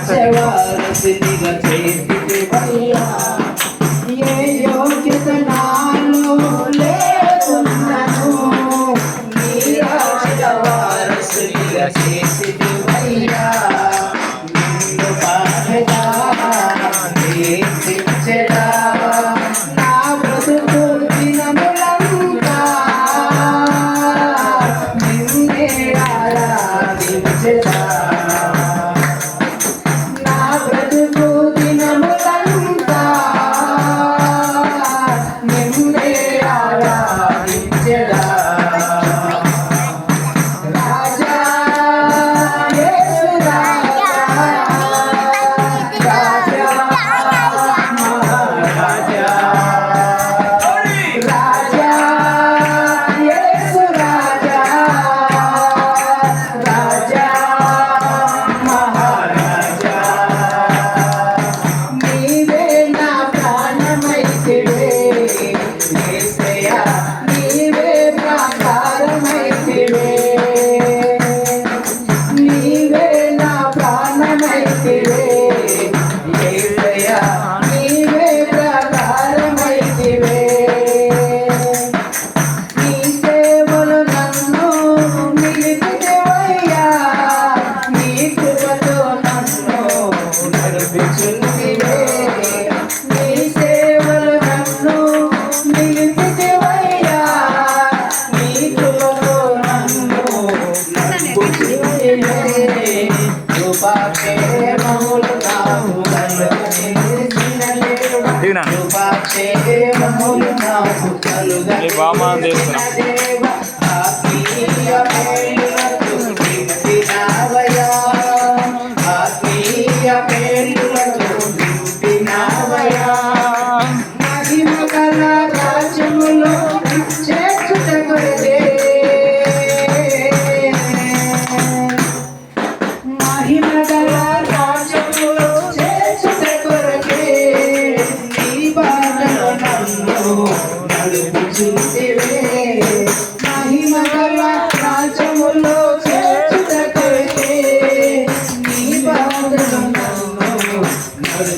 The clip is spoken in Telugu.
రాజ్యవారసునిగా చేసితివయ్యా. ఏ యోగ్యత నాలో లేకున్నను, నీ రాజ్యవారసునిగా చేసితివయ్యా. నిన్ను పాడగా కీర్తించెదా నా బ్రతుకు దినములంతా, నిన్నే ఆరాధించెదా. నా బ్రతుకు దినములంతా నిన్నే ఆరాధించెదా. రాజా యేసు రాజా, రాజా మహారాజా, రాజా యేసు రాజా, రాజా మహారాజా. నీవే నా ప్రాణమైతివే యేసయ్యా, నీవే ప్రాకారమైతివే, నీవే నా ప్రాణమైతివే యేసయ్యా, నీవే ప్రాకారమైతివే. నీ సేవలు నన్ను నిలిపితివయ్యా, నీ కృపతో నన్ను నడిపించుతివే. నీ సేవలు నన్ను నిలిపితివయ్యా, నీ కృపతో నన్ను నడిపించుతివే. కృపాక్షేమములు నాకు కలుగజేసిన దేవా, కృపాక్షేమములు నాకు కలుగజేసిన దేవా.